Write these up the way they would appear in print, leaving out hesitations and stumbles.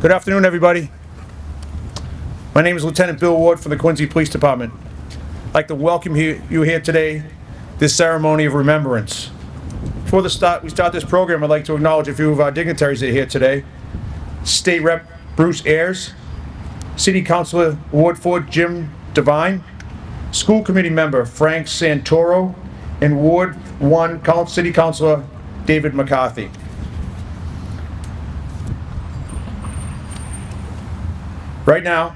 Good afternoon, everybody. My name is Lieutenant Bill Ward from the Quincy Police Department. I'd like to welcome you here today, this ceremony of remembrance. Before we start this program, I'd like to acknowledge a few of our dignitaries that are here today. State Rep Bruce Ayers, City Councilor Ward 4 Jim Devine, School Committee Member Frank Santoro, and Ward 1 City Councilor David McCarthy. Right now,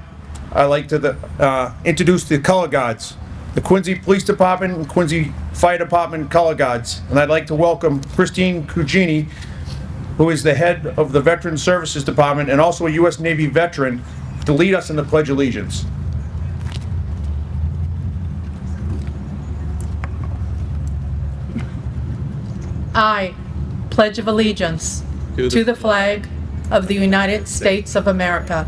I'd like to introduce the Color Guards, the Quincy Police Department and Quincy Fire Department Color Guards. And I'd like to welcome Christine Cugini, who is the head of the Veteran Services Department and also a U.S. Navy veteran, to lead us in the Pledge of Allegiance. I pledge of allegiance to the flag of the United States of America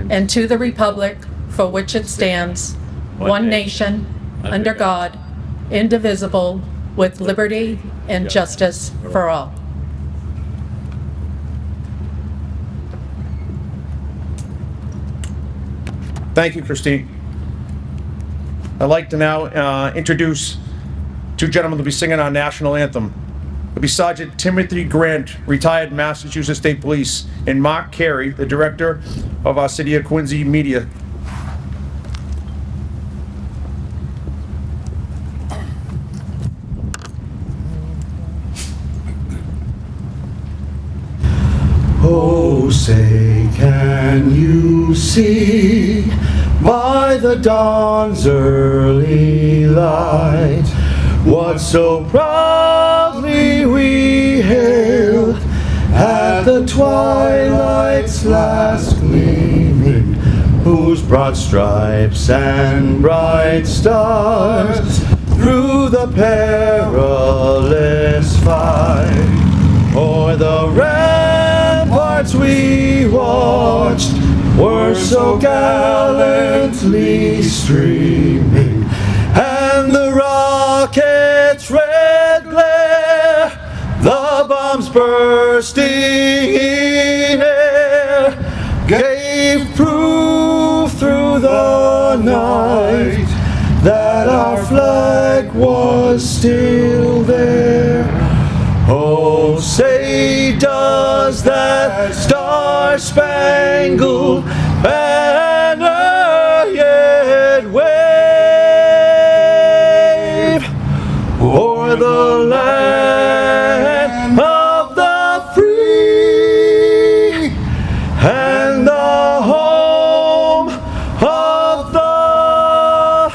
and to the republic for which it stands, one nation, under God, indivisible, with liberty and justice for all. Thank you, Christine. I'd like to now introduce two gentlemen to be singing our national anthem. It'll be Sergeant Timothy Grant, retired Massachusetts State Police, and Mark Carey, the director of our City of Quincy Media. Oh, say, can you see by the dawn's early light what so proudly we hailed at the twilight's last gleaming, whose broad stripes and bright stars through the perilous fight o'er the ramparts we watched were so gallantly streaming, and the rocket's red glare, the bombs bursting in air, gave proof through the night that our flag was still there. Oh, say, does that star-spangled banner yet wave o'er the land of the free and the home of the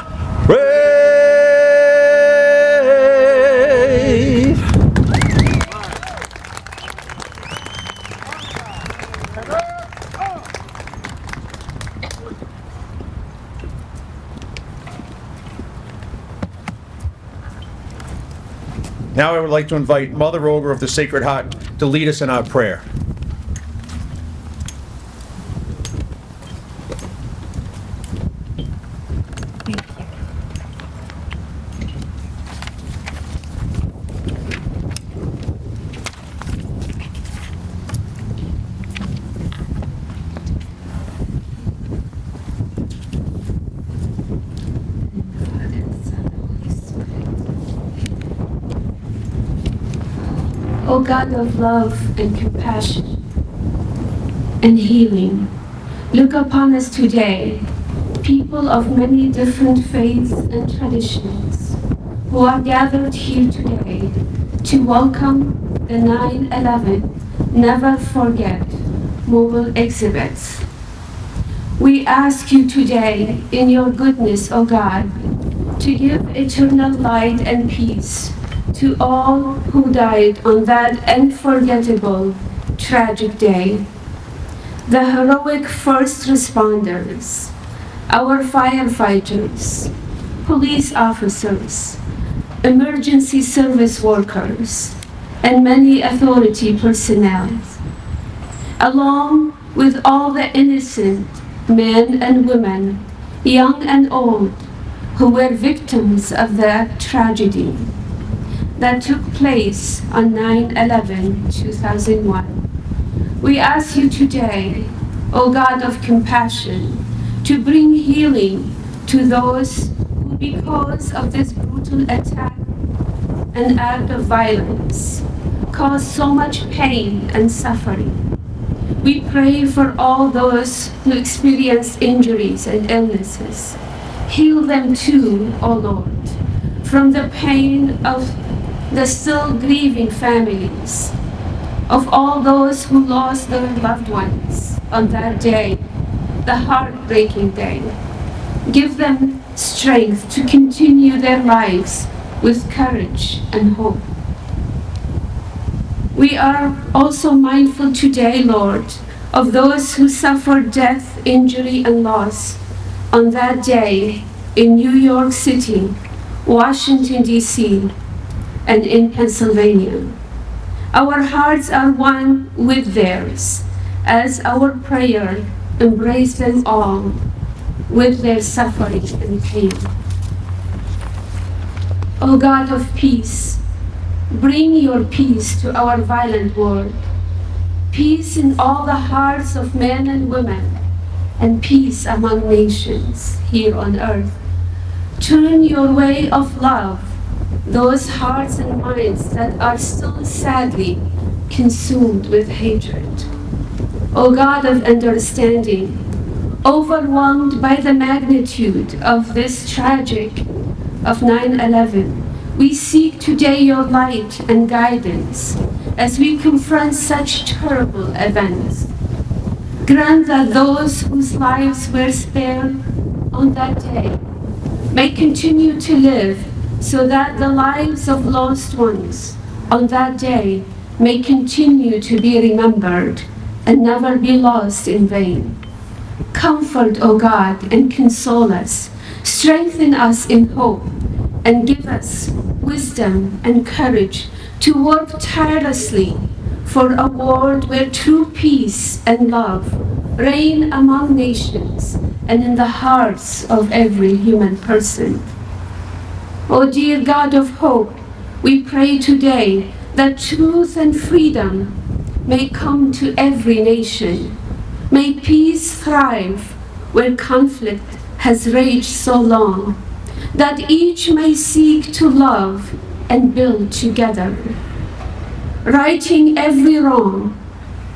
brave? Now I would like to invite Mother Ogre of the Sacred Heart to lead us in our prayer. O God of love and compassion and healing, look upon us today, people of many different faiths and traditions, who are gathered here today to welcome the 9/11 Never Forget mobile exhibits. We ask you today, in your goodness, O God, to give eternal light and peace to all who died on that unforgettable, tragic day. The heroic first responders, our firefighters, police officers, emergency service workers, and many authority personnel, along with all the innocent men and women, young and old, who were victims of that tragedy that took place on 9/11/2001. We ask you today O God of compassion, to bring healing to those who, because of this brutal attack and act of violence, cause so much pain and suffering. We pray for all those who experience injuries and illnesses. Heal them too, O Lord, from the pain of the still grieving families, of all those who lost their loved ones on that day, the heartbreaking day. Give them strength to continue their lives with courage and hope. We are also mindful today, Lord, of those who suffered death, injury, and loss on that day in New York City, Washington, D.C., and in Pennsylvania. Our hearts are one with theirs as our prayer embraces them all with their suffering and pain. O God of peace, bring your peace to our violent world, peace in all the hearts of men and women, and peace among nations here on earth. Turn your way of love, those hearts and minds that are still sadly consumed with hatred. O God of understanding, overwhelmed by the magnitude of this tragic of 9/11, we seek today your light and guidance as we confront such terrible events. Grant that those whose lives were spared on that day may continue to live so that the lives of lost ones on that day may continue to be remembered and never be lost in vain. Comfort, O God, and console us. Strengthen us in hope and give us wisdom and courage to work tirelessly for a world where true peace and love reign among nations and in the hearts of every human person. O dear God of hope, we pray today that truth and freedom may come to every nation. May peace thrive where conflict has raged so long, that each may seek to love and build together. Righting every wrong,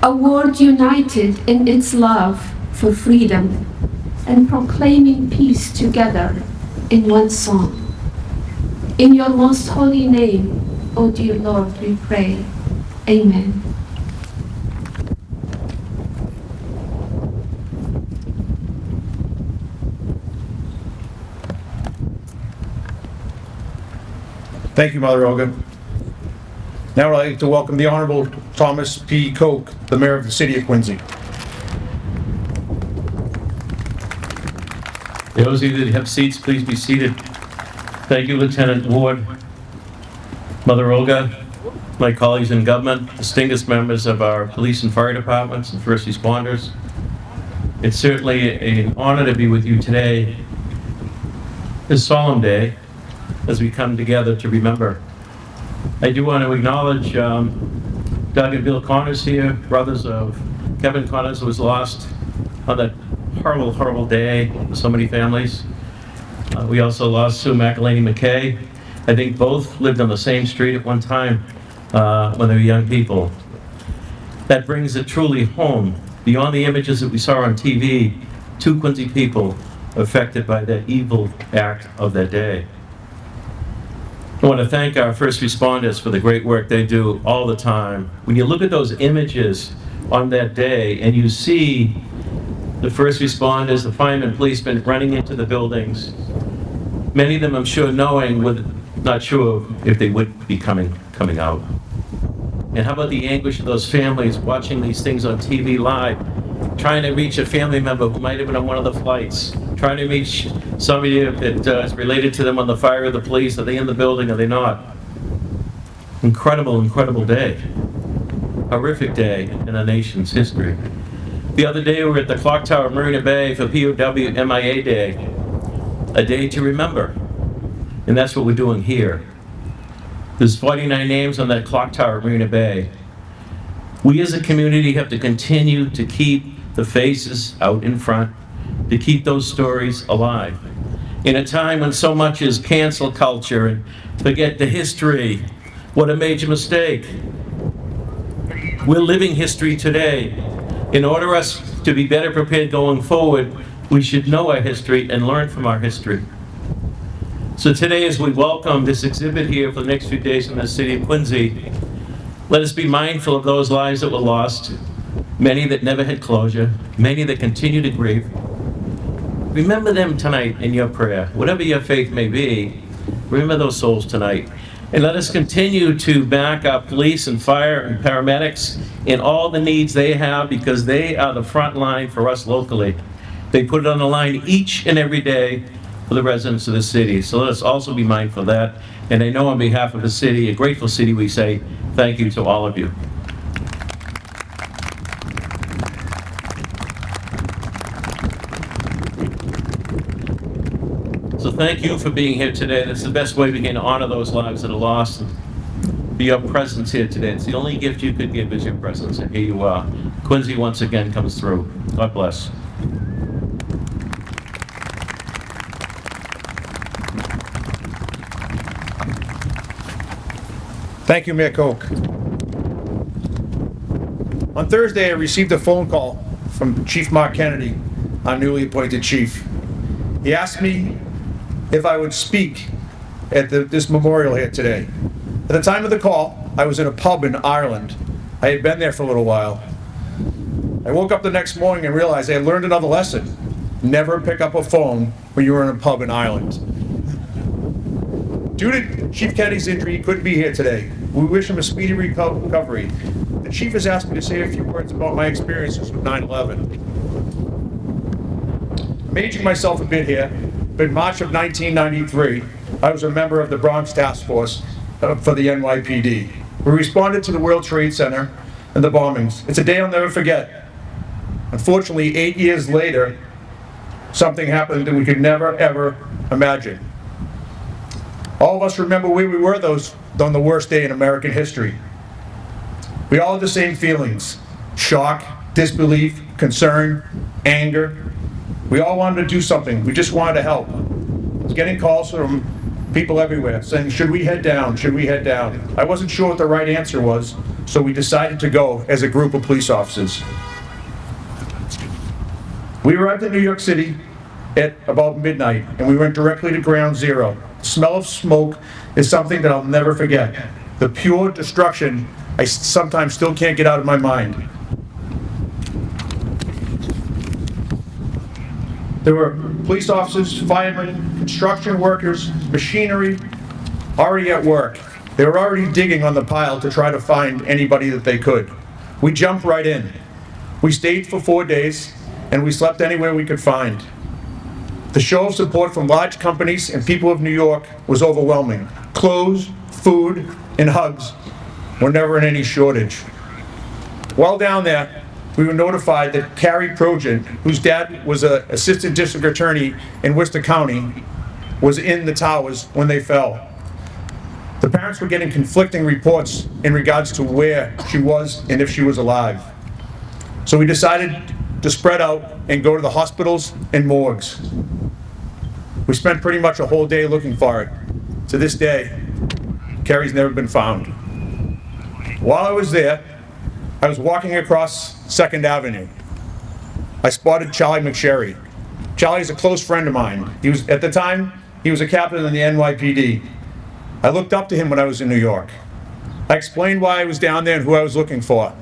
a world united in its love for freedom, and proclaiming peace together in one song. In your most holy name, O dear Lord, we pray. Amen. Thank you, Mother Olga. Now I'd like to welcome the Honorable Thomas P. Koch, the Mayor of the City of Quincy. Those of you that have seats, please be seated. Thank you, Lieutenant Ward, Mother Olga, my colleagues in government, distinguished members of our police and fire departments and first responders. It's certainly an honor to be with you today, this solemn day, as we come together to remember. I do want to acknowledge Doug and Bill Connors here, brothers of Kevin Connors, who was lost on that horrible, horrible day for so many families. We also lost Sue McElhaney McKay. I think both lived on the same street at one time when they were young people. That brings it truly home. Beyond the images that we saw on TV, 2 Quincy people affected by that evil act of that day. I want to thank our first responders for the great work they do all the time. When you look at those images on that day and you see the first responders, the firemen, policemen running into the buildings, many of them, I'm sure, not sure if they would be coming out. And how about the anguish of those families watching these things on TV live, trying to reach a family member who might have been on one of the flights, trying to reach somebody that is related to them on the fire or the police. Are they in the building? Are they not? Incredible, incredible day. Horrific day in a nation's history. The other day we were at the Clock Tower, Marina Bay for POW MIA Day, a day to remember. And that's what we're doing here. There's 49 names on that Clock Tower, Marina Bay. We as a community have to continue to keep the faces out in front, to keep those stories alive. In a time when so much is cancel culture and forget the history, what a major mistake. We're living history today. In order for us to be better prepared going forward, we should know our history and learn from our history. So today, as we welcome this exhibit here for the next few days in the city of Quincy, let us be mindful of those lives that were lost, many that never had closure, many that continue to grieve. Remember them tonight in your prayer. Whatever your faith may be, remember those souls tonight. And let us continue to back up police and fire and paramedics in all the needs they have, because they are the front line for us locally. They put it on the line each and every day for the residents of the city. So let us also be mindful of that. And I know on behalf of the city, a grateful city, we say thank you to all of you. So thank you for being here today. That's the best way we can honor those lives that are lost. Be your presence here today. It's the only gift you could give is your presence. And here you are. Quincy once again comes through. God bless. Thank you, Mayor Koch. On Thursday, I received a phone call from Chief Mark Kennedy, our newly appointed chief. He asked me if I would speak at this memorial here today. At the time of the call, I was in a pub in Ireland. I had been there for a little while. I woke up the next morning and realized I had learned another lesson. Never pick up a phone when you were in a pub in Ireland. Due to Chief Kennedy's injury, he couldn't be here today. We wish him a speedy recovery. The chief has asked me to say a few words about my experiences with 9/11. I'm aging myself a bit here, but in March of 1993, I was a member of the Bronx Task Force for the NYPD. We responded to the World Trade Center and the bombings. It's a day I'll never forget. Unfortunately, 8 years later, something happened that we could never, ever imagine. All of us remember where we were on the worst day in American history. We all had the same feelings: shock, disbelief, concern, anger. We all wanted to do something. We just wanted to help. I was getting calls from people everywhere saying, should we head down? Should we head down? I wasn't sure what the right answer was, so we decided to go as a group of police officers. We arrived in New York City at about midnight, and we went directly to Ground Zero. The smell of smoke is something that I'll never forget. The pure destruction I sometimes still can't get out of my mind. There were police officers, firemen, construction workers, machinery, already at work. They were already digging on the pile to try to find anybody that they could. We jumped right in. We stayed for 4 days, and we slept anywhere we could find. The show of support from large companies and people of New York was overwhelming. Clothes, food, and hugs were never in any shortage. While down there, we were notified that Carrie Projan, whose dad was an assistant district attorney in Worcester County, was in the towers when they fell. The parents were getting conflicting reports in regards to where she was and if she was alive. So we decided to spread out and go to the hospitals and morgues. We spent pretty much a whole day looking for it. To this day, Carrie's never been found. While I was there, I was walking across 2nd Avenue. I spotted Charlie McSherry. Charlie's a close friend of mine. At the time, he was a captain in the NYPD. I looked up to him when I was in New York. I explained why I was down there and who I was looking for.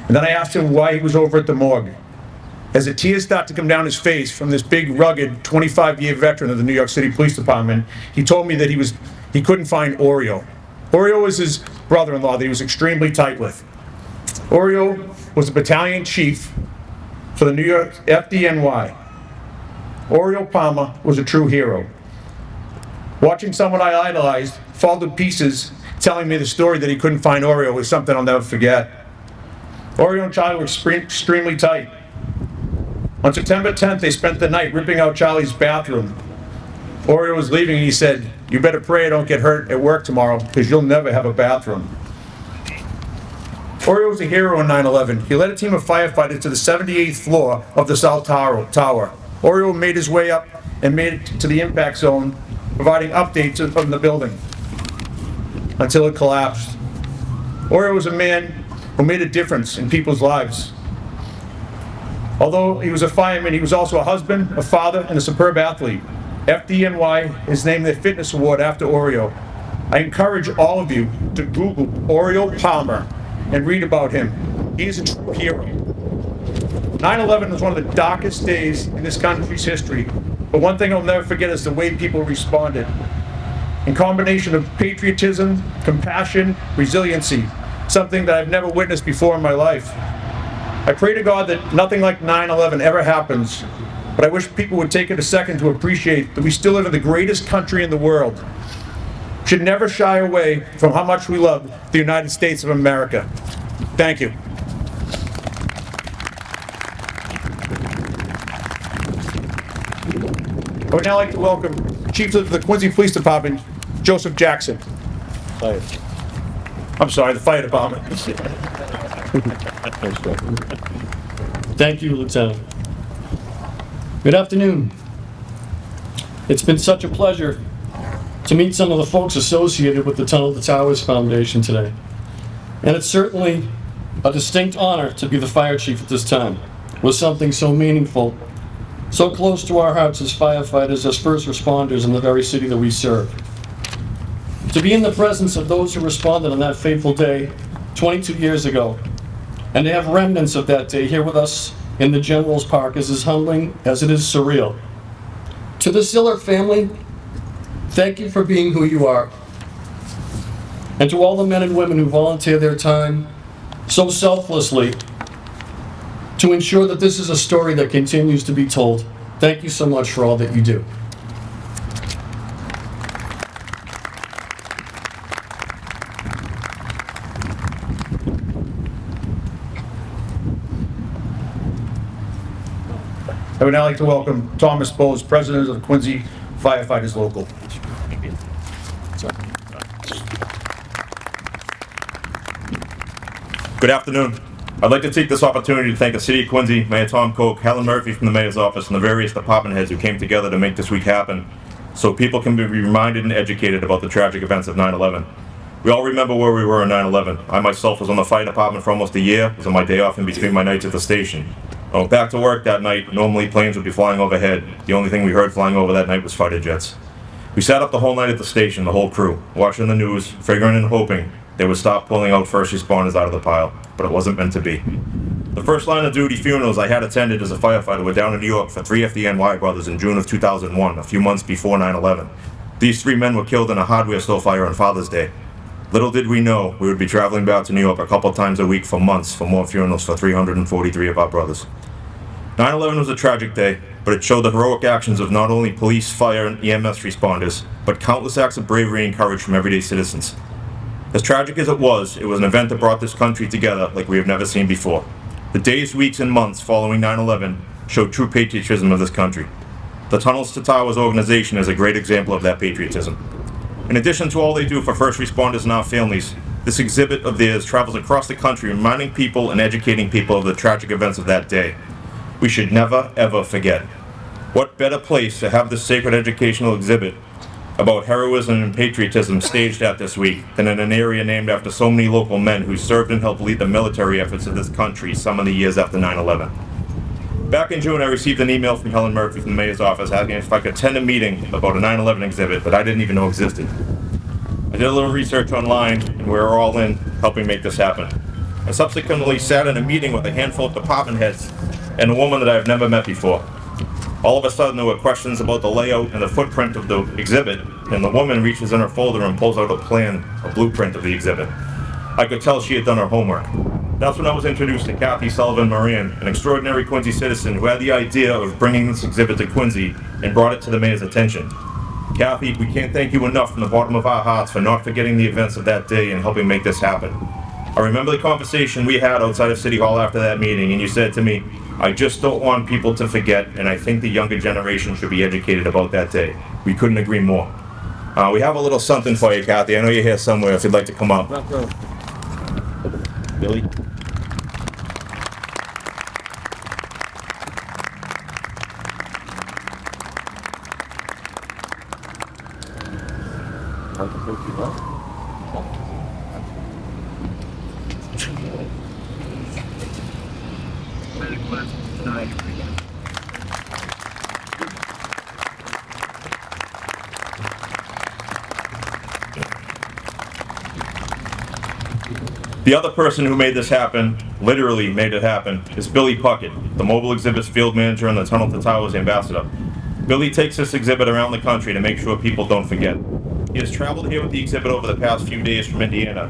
And then I asked him why he was over at the morgue. As the tears started to come down his face from this big, rugged, 25-year veteran of the New York City Police Department, he told me that he couldn't find Oreo. Oreo was his brother-in-law that he was extremely tight with. Oreo was the battalion chief for the New York FDNY. Oreo Palmer was a true hero. Watching someone I idolized fall to pieces, telling me the story that he couldn't find Oreo was something I'll never forget. Oreo and Charlie were extremely tight. On September 10th, they spent the night ripping out Charlie's bathroom. Oreo was leaving and he said, "You better pray I don't get hurt at work tomorrow, because you'll never have a bathroom." Oriole was a hero on 9/11. He led a team of firefighters to the 78th floor of the South Tower. Oriole made his way up and made it to the impact zone, providing updates of the building until it collapsed. Oriole was a man who made a difference in people's lives. Although he was a fireman, he was also a husband, a father, and a superb athlete. FDNY has named their fitness award after Oriole. I encourage all of you to Google Oriole Palmer and read about him. He is a true hero. 9/11 was one of the darkest days in this country's history, but one thing I'll never forget is the way people responded. In combination of patriotism, compassion, resiliency, something that I've never witnessed before in my life. I pray to God that nothing like 9/11 ever happens, but I wish people would take it a second to appreciate that we still live in the greatest country in the world. We should never shy away from how much we love the United States of America. Thank you. I would now like to welcome Chief of the Quincy Police Department, Joseph Jackson. I'm sorry, the Fire Department. Thank you, Lieutenant. Good afternoon. It's been such a pleasure to meet some of the folks associated with the Tunnel to Towers Foundation today. And it's certainly a distinct honor to be the fire chief at this time, with something so meaningful, so close to our hearts as firefighters, as first responders in the very city that we serve. To be in the presence of those who responded on that fateful day 22 years ago, and to have remnants of that day here with us in the General's Park is as humbling as it is surreal. To the Siller family, thank you for being who you are. And to all the men and women who volunteer their time so selflessly to ensure that this is a story that continues to be told, thank you so much for all that you do. I would now like to welcome Thomas Bowes, President of the Quincy Firefighters Local. Good afternoon. I'd like to take this opportunity to thank the City of Quincy, Mayor Tom Koch, Helen Murphy from the Mayor's Office, and the various department heads who came together to make this week happen so people can be reminded and educated about the tragic events of 9/11. We all remember where we were on 9/11. I myself was on the fire department for almost a year. It was on my day off in between my nights at the station. I went back to work that night. Normally planes would be flying overhead. The only thing we heard flying over that night was fighter jets. We sat up the whole night at the station, the whole crew, watching the news, figuring and hoping they would stop pulling out first responders out of the pile, but it wasn't meant to be. The first line of duty funerals I had attended as a firefighter were down in New York for 3 FDNY brothers in June of 2001, a few months before 9/11. These 3 men were killed in a hardware store fire on Father's Day. Little did we know we would be traveling back to New York a couple times a week for months for more funerals for 343 of our brothers. 9/11 was a tragic day, but it showed the heroic actions of not only police, fire, and EMS responders, but countless acts of bravery and courage from everyday citizens. As tragic as it was an event that brought this country together like we have never seen before. The days, weeks, and months following 9/11 showed true patriotism of this country. The Tunnels to Towers organization is a great example of that patriotism. In addition to all they do for first responders and our families, this exhibit of theirs travels across the country reminding people and educating people of the tragic events of that day. We should never, ever forget. What better place to have this sacred educational exhibit about heroism and patriotism staged at this week than in an area named after so many local men who served and helped lead the military efforts of this country some of the years after 9/11. Back in June, I received an email from Helen Murphy from the Mayor's Office asking if I could attend a meeting about a 9/11 exhibit that I didn't even know existed. I did a little research online, and we were all in helping make this happen. I subsequently sat in a meeting with a handful of department heads and a woman that I have never met before. All of a sudden, there were questions about the layout and the footprint of the exhibit, and the woman reaches in her folder and pulls out a plan, a blueprint of the exhibit. I could tell she had done her homework. That's when I was introduced to Kathy Sullivan Moran, an extraordinary Quincy citizen who had the idea of bringing this exhibit to Quincy and brought it to the mayor's attention. Kathy, we can't thank you enough from the bottom of our hearts for not forgetting the events of that day and helping make this happen. I remember the conversation we had outside of City Hall after that meeting, and you said to me, I just don't want people to forget, and I think the younger generation should be educated about that day. We couldn't agree more. We have a little something for you, Kathy. I know you're here somewhere if you'd like to come up. Billy. The other person who made this happen, literally made it happen, is Billy Puckett, the mobile exhibits field manager and the Tunnel to Towers ambassador. Billy takes this exhibit around the country to make sure people don't forget. He has traveled here with the exhibit over the past few days from Indiana.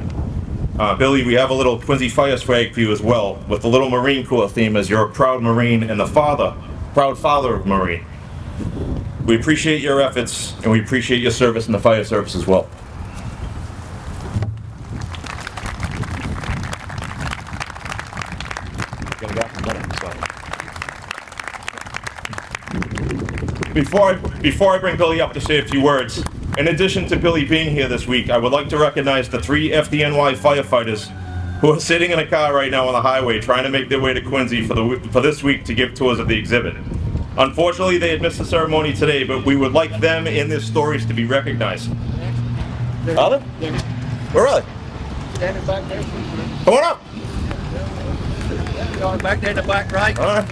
Billy, we have a little Quincy Fire swag for you as well, with the little Marine Corps theme as you're a proud Marine and the proud father of Marine. We appreciate your efforts and we appreciate your service in the fire service as well. Before I bring Billy up to say a few words, in addition to Billy being here this week, I would like to recognize the 3 FDNY firefighters who are sitting in a car right now on the highway trying to make their way to Quincy for this week to give tours of the exhibit. Unfortunately, they had missed the ceremony today, but we would like them and their stories to be recognized. Are they? Where are they? Standing back there. Come on up! Going back there in the back right. All right.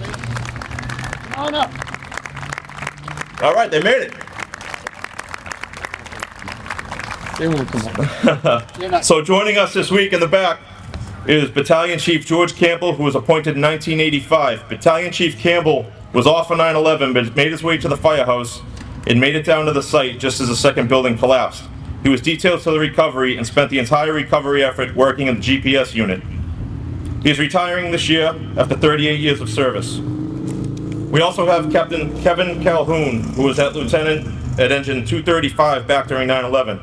Come on up. All right, they made it. They won't come up. You're not. So joining us this week in the back is Battalion Chief George Campbell, who was appointed in 1985. Battalion Chief Campbell was off on 9/11, but made his way to the firehouse and made it down to the site just as the second building collapsed. He was detailed to the recovery and spent the entire recovery effort working in the GPS unit. He is retiring this year after 38 years of service. We also have Captain Kevin Calhoun, who was at Lieutenant at Engine 235 back during 9/11.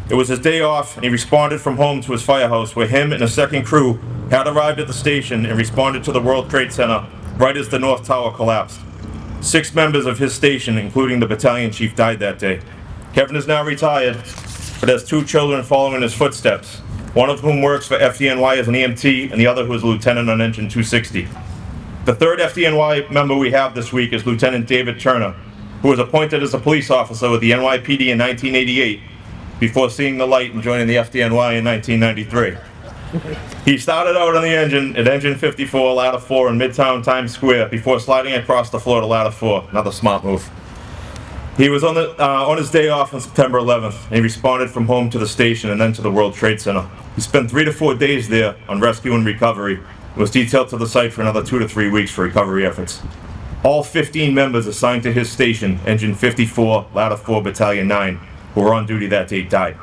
It was his day off, and he responded from home to his firehouse, where him and a second crew had arrived at the station and responded to the World Trade Center right as the North Tower collapsed. 6 members of his station, including the battalion chief, died that day. Kevin is now retired, but has 2 children following in his footsteps, one of whom works for FDNY as an EMT, and the other who is a lieutenant on Engine 260. The third FDNY member we have this week is Lieutenant David Turner, who was appointed as a police officer with the NYPD in 1988 before seeing the light and joining the FDNY in 1993. He started out on the engine at Engine 54, Ladder 4 in Midtown Times Square before sliding across the floor to Ladder 4, another smart move. He was on his day off on September 11th, and he responded from home to the station and then to the World Trade Center. He spent 3 to 4 days there on rescue and recovery, and was detailed to the site for another 2 to 3 weeks for recovery efforts. All 15 members assigned to his station, Engine 54, Ladder 4, Battalion 9, who were on duty that day, died.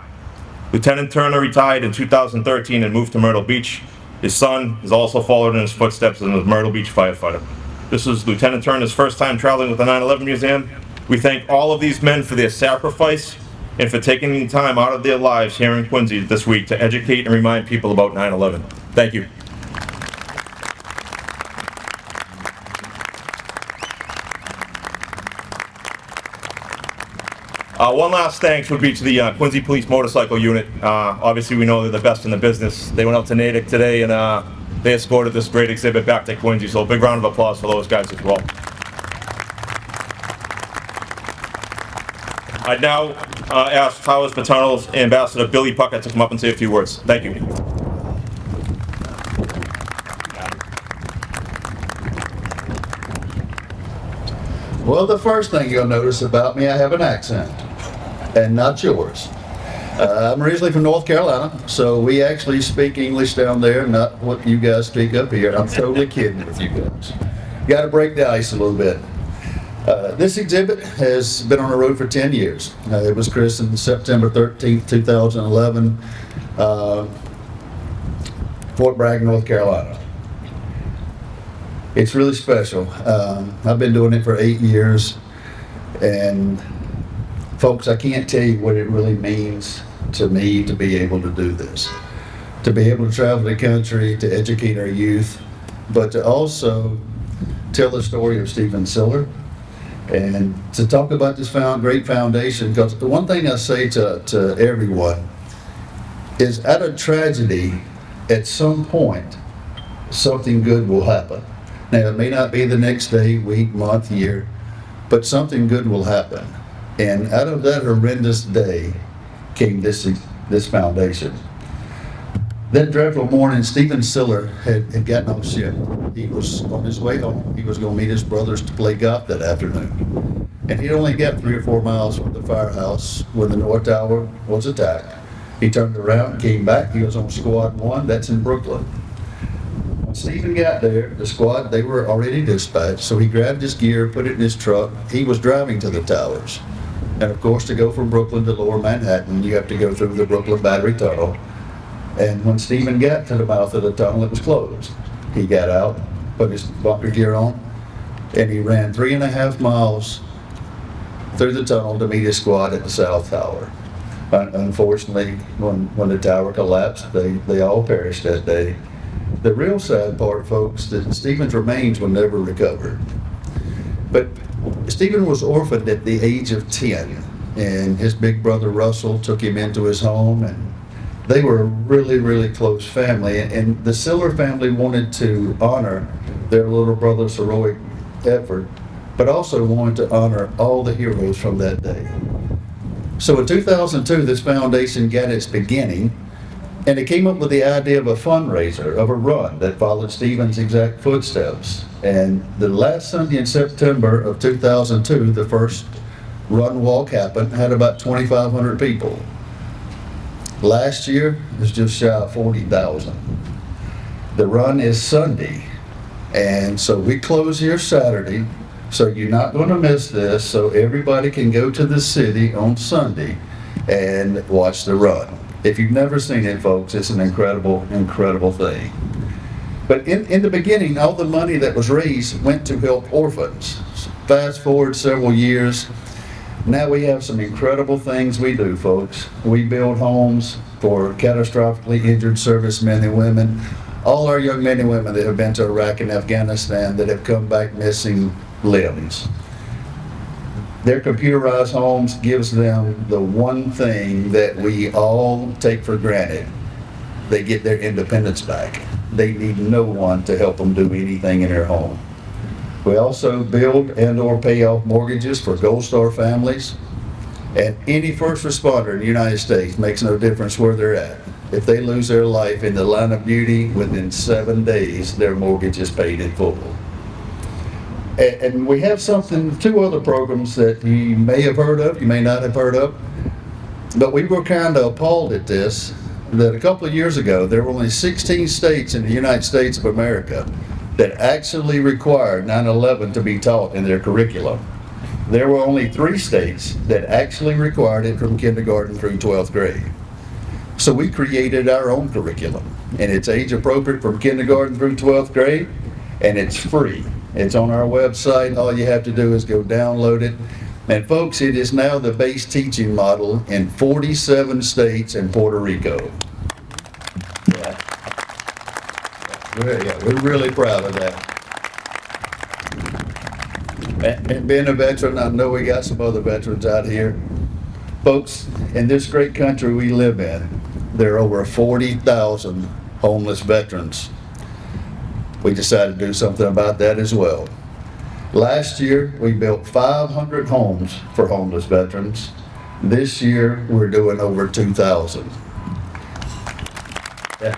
Lieutenant Turner retired in 2013 and moved to Myrtle Beach. His son has also followed in his footsteps as a Myrtle Beach firefighter. This was Lieutenant Turner's first time traveling with the 9/11 Museum. We thank all of these men for their sacrifice and for taking the time out of their lives here in Quincy this week to educate and remind people about 9/11. Thank you. One last thanks would be to the Quincy Police Motorcycle Unit. Obviously, we know they're the best in the business. They went out to Natick today and they escorted this great exhibit back to Quincy, so a big round of applause for those guys as well. I'd now ask Towers for Tunnels Ambassador Billy Puckett to come up and say a few words. Thank you. Well, the first thing you'll notice about me, I have an accent, and not yours. I'm originally from North Carolina, so we actually speak English down there, not what you guys speak up here. I'm totally kidding with you guys. Got to break the ice a little bit. This exhibit has been on the road for 10 years. It was christened September 13th, 2011, Fort Bragg, North Carolina. It's really special. I've been doing it for 8 years, and folks, I can't tell you what it really means to me to be able to do this. To be able to travel the country, to educate our youth, but to also tell the story of Stephen Siller, and to talk about this great foundation. Because the one thing I say to everyone is, out of tragedy, at some point, something good will happen. Now, it may not be the next day, week, month, year, but something good will happen. And out of that horrendous day came this foundation. That dreadful morning, Stephen Siller had gotten off ship. He was on his way home. He was going to meet his brothers to play golf that afternoon. And he'd only got 3 or 4 miles from the firehouse when the North Tower was attacked. He turned around, came back. He was on Squad 1. That's in Brooklyn. When Stephen got there, the squad, they were already dispatched. So he grabbed his gear, put it in his truck. He was driving to the towers. And of course, to go from Brooklyn to Lower Manhattan, you have to go through the Brooklyn Battery Tunnel. And when Stephen got to the mouth of the tunnel, it was closed. He got out, put his bunker gear on, and he ran 3.5 miles through the tunnel to meet his squad at the South Tower. Unfortunately, when the tower collapsed, they all perished that day. The real sad part, folks, that Stephen's remains were never recovered. But Stephen was orphaned at the age of 10, and his big brother Russell took him into his home, and they were a really, really close family. And the Siller family wanted to honor their little brother's heroic effort, but also wanted to honor all the heroes from that day. So in 2002, this foundation got its beginning, and it came up with the idea of a fundraiser, of a run that followed Stephen's exact footsteps. And the last Sunday in September of 2002, the first run walk happened, had about 2,500 people. Last year, it was just shy of 40,000. The run is Sunday, and so we close here Saturday, so you're not going to miss this, so everybody can go to the city on Sunday and watch the run. If you've never seen it, folks, it's an incredible, incredible thing. But in the beginning, all the money that was raised went to help orphans. Fast forward several years, now we have some incredible things we do, folks. We build homes for catastrophically injured servicemen and women. All our young men and women that have been to Iraq and Afghanistan that have come back missing limbs. Their computerized homes gives them the one thing that we all take for granted. They get their independence back. They need no one to help them do anything in their home. We also build and or pay off mortgages for Gold Star families. And any first responder in the United States, makes no difference where they're at. If they lose their life in the line of duty, within 7 days, their mortgage is paid in full. And we have 2 other programs that you may have heard of, you may not have heard of. But we were kind of appalled at this, that a couple of years ago, there were only 16 states in the United States of America that actually required 9/11 to be taught in their curriculum. There were only 3 states that actually required it from kindergarten through 12th grade. So we created our own curriculum, and it's age appropriate from kindergarten through 12th grade, and it's free. It's on our website. All you have to do is go download it. And folks, it is now the base teaching model in 47 states and Puerto Rico. Yeah. We're really proud of that. And being a veteran, I know we got some other veterans out here. Folks, in this great country we live in, there are over 40,000 homeless veterans. We decided to do something about that as well. Last year, we built 500 homes for homeless veterans. This year, we're doing over 2,000. Yeah.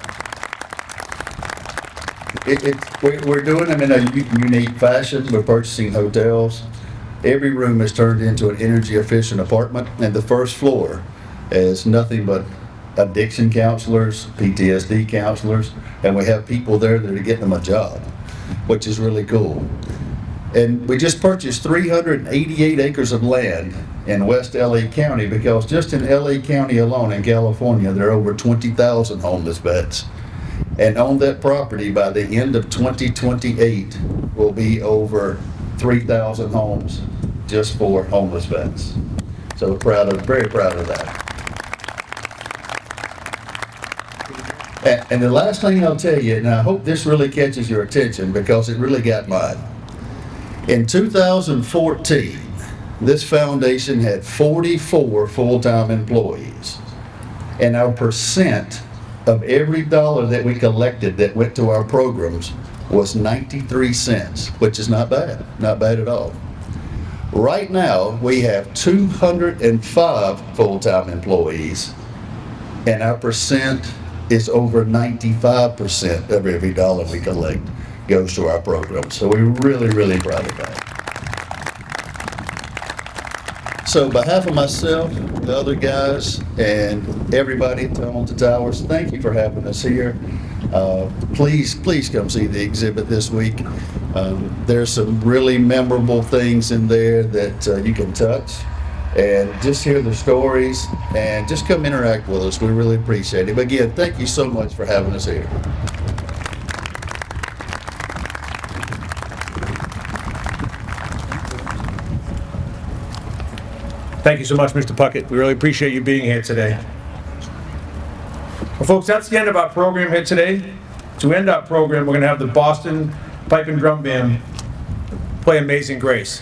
We're doing them in a unique fashion. We're purchasing hotels. Every room is turned into an energy efficient apartment, and the first floor is nothing but addiction counselors, PTSD counselors, and we have people there that are getting them a job, which is really cool. And we just purchased 388 acres of land in West LA County, because just in LA County alone in California, there are over 20,000 homeless vets. And on that property, by the end of 2028, will be over 3,000 homes just for homeless vets. So very proud of that. And the last thing I'll tell you, and I hope this really catches your attention because it really got mine. In 2014, this foundation had 44 full-time employees, and our percent of every dollar that we collected that went to our programs was 93 cents, which is not bad at all. Right now, we have 205 full-time employees, and our percent is over 95% of every dollar we collect goes to our program. So we're really, really proud of that. So on behalf of myself, the other guys, and everybody at Tunnel to Towers, thank you for having us here. Please come see the exhibit this week. There's some really memorable things in there that you can touch, and just hear the stories, and just come interact with us. We really appreciate it. But again, thank you so much for having us here. Thank you so much, Mr. Puckett. We really appreciate you being here today. Well, folks, that's the end of our program here today. To end our program, we're going to have the Boston Pipe and Drum Band play Amazing Grace.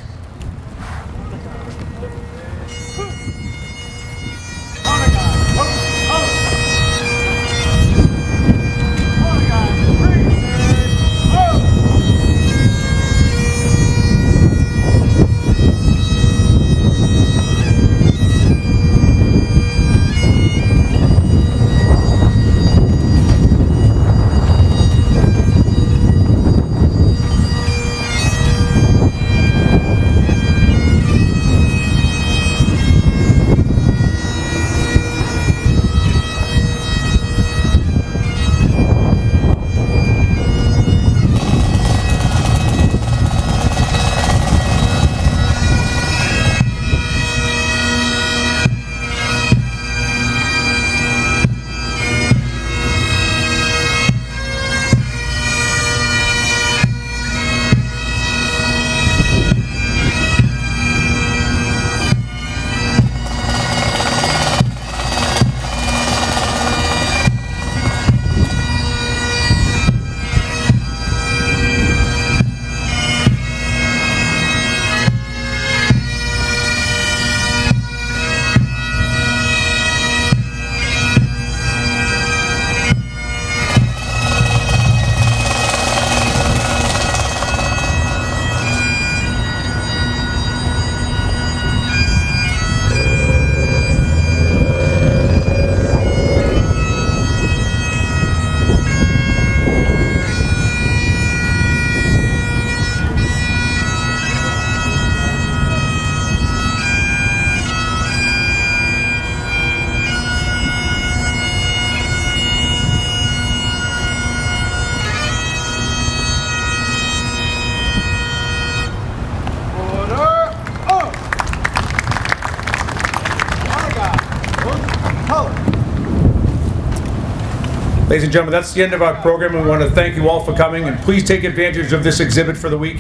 Ladies and gentlemen, that's the end of our program. We want to thank you all for coming, and please take advantage of this exhibit for the week.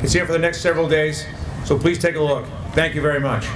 It's here for the next several days, so please take a look. Thank you very much.